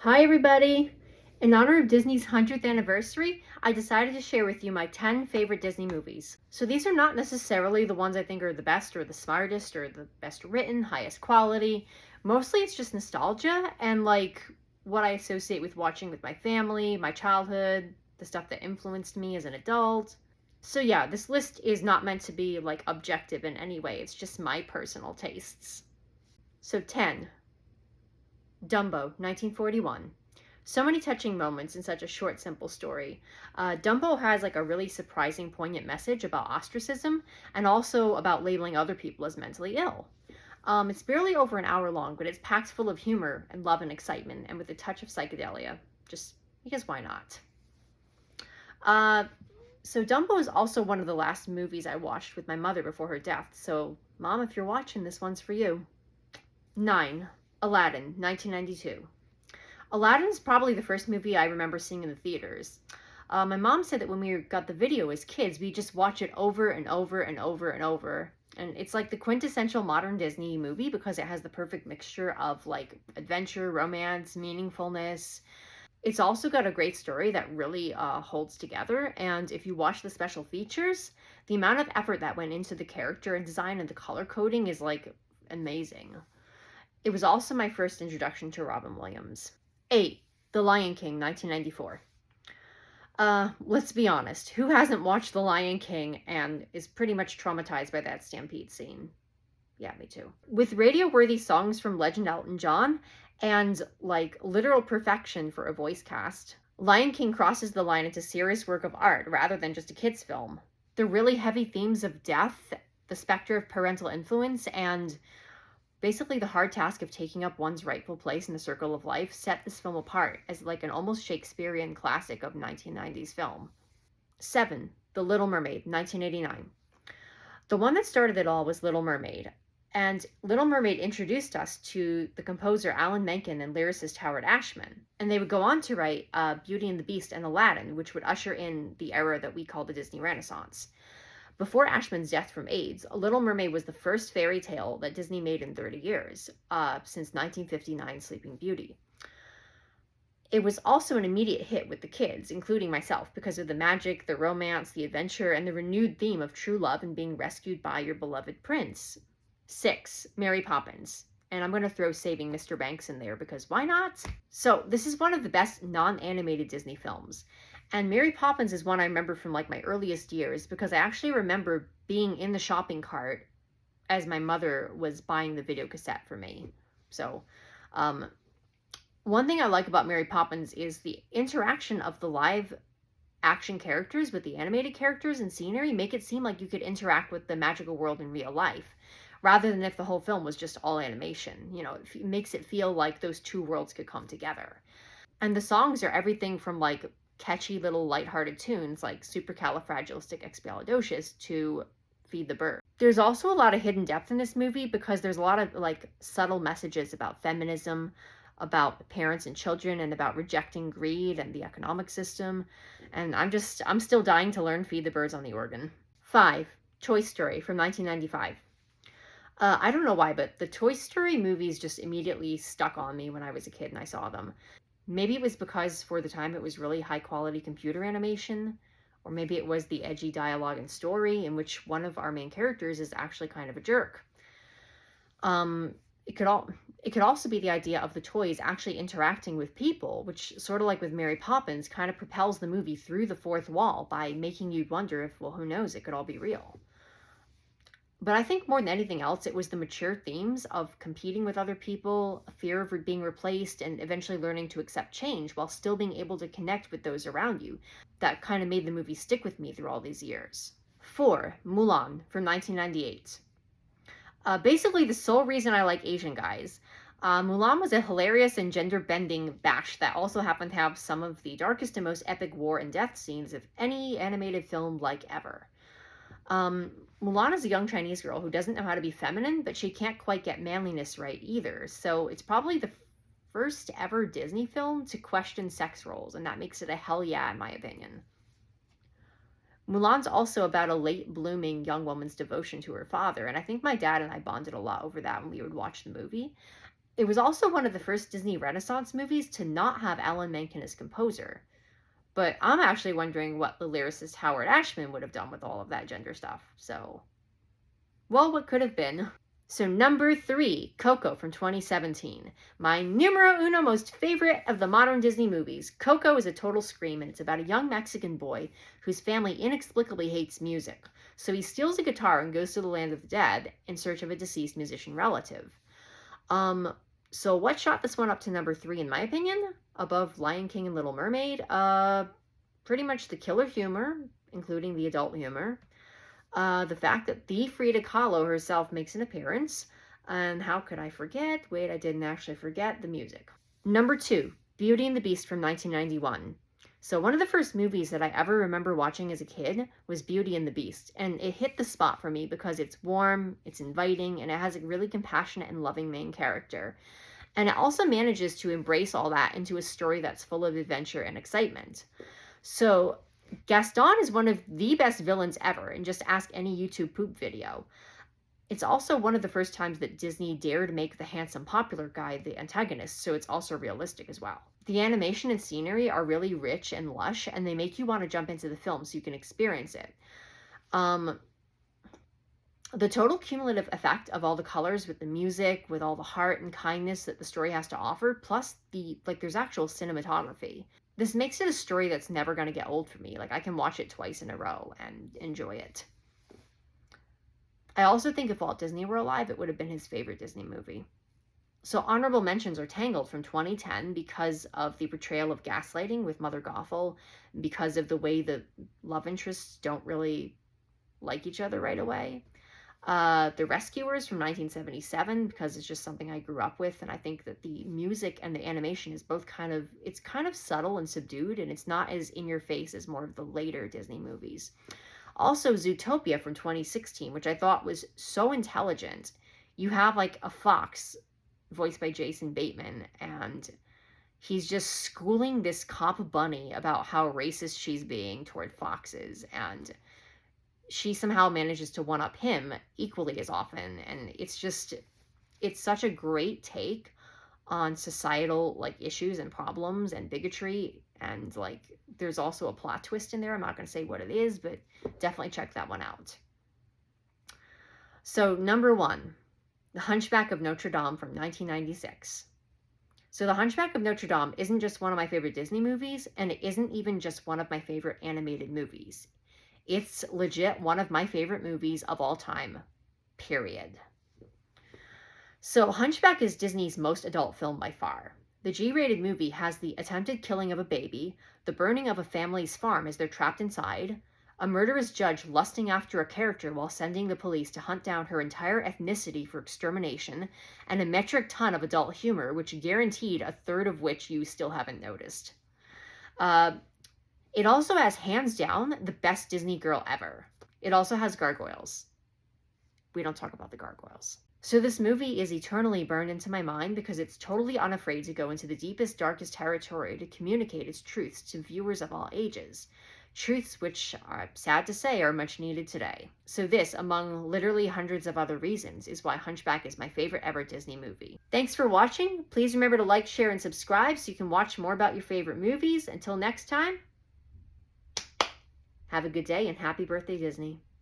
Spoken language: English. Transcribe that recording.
Hi everybody! In honor of Disney's 100th anniversary, I decided to share with you my 10 favorite Disney movies. So these are not necessarily the ones I think are the best or the smartest or the best written, highest quality. Mostly it's just nostalgia and like what I associate with watching with my family, my childhood, the stuff that influenced me as an adult. So yeah, this list is not meant to be like objective in any way. It's just my personal tastes. So 10. Dumbo, 1941. So many touching moments in such a short, simple story. Dumbo has like a really surprising, poignant message about ostracism and also about labeling otber people as mentally ill. It's barely over an hour long, but it's packed full of humor and love and excitement, and with a touch of psychedelia. Just because why not? Uh, so Dumbo is also one of the last movies I watched with my mother before her death. So, Mom, if you're watching, this one's for you. 9. Aladdin, 1992. Aladdin is probably the first movie I remember seeing in the theaters. My mom said that when we got the video as kids, we just watch it over and over and over and over. And it's like the quintessential modern Disney movie because it has the perfect mixture of like adventure, romance, meaningfulness. It's also got a great story that really holds together. And if you watch the special features, the amount of effort that went into the character and design and the color coding is like amazing. It was also my first introduction to Robin Williams. 8. The Lion King, 1994. Let's be honest. Who hasn't watched The Lion King and is pretty much traumatized by that stampede scene? Yeah, me too. With radio-worthy songs from legend Elton John and, like, literal perfection for a voice cast, Lion King crosses the line into serious work of art rather than just a kid's film. The really heavy themes of death, the specter of parental influence, and basically the hard task of taking up one's rightful place in the circle of life set this film apart as like an almost Shakespearean classic of 1990s film. 7. The Little Mermaid, 1989. The one that started it all was Little Mermaid. And Little Mermaid introduced us to the composer Alan Menken and lyricist Howard Ashman. And they would go on to write Beauty and the Beast and Aladdin, which would usher in the era that we call the Disney Renaissance. Before Ashman's death from AIDS, A Little Mermaid was the first fairy tale that Disney made in 30 years, since 1959's Sleeping Beauty. It was also an immediate hit with the kids, including myself, because of the magic, the romance, the adventure, and the renewed theme of true love and being rescued by your beloved prince. 6. Mary Poppins. And I'm going to throw Saving Mr. Banks in there because why not? So, this is one of the best non-animated Disney films. And Mary Poppins is one I remember from like my earliest years because I actually remember being in the shopping cart as my mother was buying the video cassette for me. So, one thing I like about Mary Poppins is the interaction of the live action characters with the animated characters and scenery make it seem like you could interact with the magical world in real life rather than if the whole film was just all animation. You know, it makes it feel like those two worlds could come together. And the songs are everything from like catchy little lighthearted tunes like Supercalifragilisticexpialidocious to Feed the Bird. There's also a lot of hidden depth in this movie because there's a lot of like subtle messages about feminism, about parents and children, and about rejecting greed and the economic system. And I'm still dying to learn Feed the Birds on the organ. 5. Toy Story from 1995. I don't know why, but the Toy Story movies just immediately stuck on me when I was a kid and I saw them. Maybe it was because for the time it was really high quality computer animation, or maybe it was the edgy dialogue and story in which one of our main characters is actually kind of a jerk. It could also be the idea of the toys actually interacting with people, which sort of like with Mary Poppins kind of propels the movie through the fourth wall by making you wonder if, well, who knows, it could all be real. But I think more than anything else, it was the mature themes of competing with other people, fear of being replaced, and eventually learning to accept change while still being able to connect with those around you that kind of made the movie stick with me through all these years. 4. Mulan from 1998. Basically, the sole reason I like Asian guys. Mulan was a hilarious and gender-bending bash that also happened to have some of the darkest and most epic war and death scenes of any animated film like ever. Mulan is a young Chinese girl who doesn't know how to be feminine, but she can't quite get manliness right either. So it's probably the first ever Disney film to question sex roles, and that makes it a hell yeah, in my opinion. Mulan's also about a late blooming young woman's devotion to her father, and I think my dad and I bonded a lot over that when we would watch the movie. It was also one of the first Disney Renaissance movies to not have Alan Menken as composer. But I'm actually wondering what the lyricist Howard Ashman would have done with all of that gender stuff. So, well, what could have been? So number 3, Coco from 2017. My numero uno most favorite of the modern Disney movies. Coco is a total scream, and it's about a young Mexican boy whose family inexplicably hates music. So he steals a guitar and goes to the land of the dead in search of a deceased musician relative. So what shot this one up to number 3 in my opinion, above Lion King and Little Mermaid? Pretty much the killer humor, including the adult humor. The fact that the Frida Kahlo herself makes an appearance. And how could I forget? Wait, I didn't actually forget the music. Number 2, Beauty and the Beast from 1991. So one of the first movies that I ever remember watching as a kid was Beauty and the Beast. And it hit the spot for me because it's warm, it's inviting, and it has a really compassionate and loving main character. And it also manages to embrace all that into a story that's full of adventure and excitement. So Gaston is one of the best villains ever, and just ask any YouTube poop video. It's also one of the first times that Disney dared make the handsome popular guy the antagonist, so it's also realistic as well. The animation and scenery are really rich and lush, and they make you want to jump into the film so you can experience it. The total cumulative effect of all the colors with the music, with all the heart and kindness that the story has to offer, plus there's actual cinematography. This makes it a story that's never going to get old for me. Like, I can watch it twice in a row and enjoy it. I also think if Walt Disney were alive, it would have been his favorite Disney movie. So honorable mentions are Tangled from 2010 because of the portrayal of gaslighting with Mother Gothel, because of the way the love interests don't really like each other right away. The Rescuers from 1977 because it's just something I grew up with, and I think that the music and the animation is both kind of subtle and subdued, and it's not as in your face as more of the later Disney movies. Also Zootopia from 2016, which I thought was so intelligent. You have like a fox voiced by Jason Bateman, and he's just schooling this cop bunny about how racist she's being toward foxes, and she somehow manages to one-up him equally as often. And it's such a great take on societal like issues and problems and bigotry, and like there's also a plot twist in there. I'm not going to say what it is, but definitely check that one out. So number 1, The Hunchback of Notre Dame from 1996. So The Hunchback of Notre Dame isn't just one of my favorite Disney movies, and it isn't even just one of my favorite animated movies. It's legit one of my favorite movies of all time, period. So Hunchback is Disney's most adult film by far. The G-rated movie has the attempted killing of a baby, the burning of a family's farm as they're trapped inside, a murderous judge lusting after a character while sending the police to hunt down her entire ethnicity for extermination, and a metric ton of adult humor, which guaranteed a third of which you still haven't noticed. It also has, hands down, the best Disney girl ever. It also has gargoyles. We don't talk about the gargoyles. So this movie is eternally burned into my mind because it's totally unafraid to go into the deepest, darkest territory to communicate its truths to viewers of all ages. Truths which, are sad to say, are much needed today. So this, among literally hundreds of other reasons, is why Hunchback is my favorite ever Disney movie. Thanks for watching. Please remember to like, share, and subscribe so you can watch more about your favorite movies. Until next time, have a good day and happy birthday, Disney.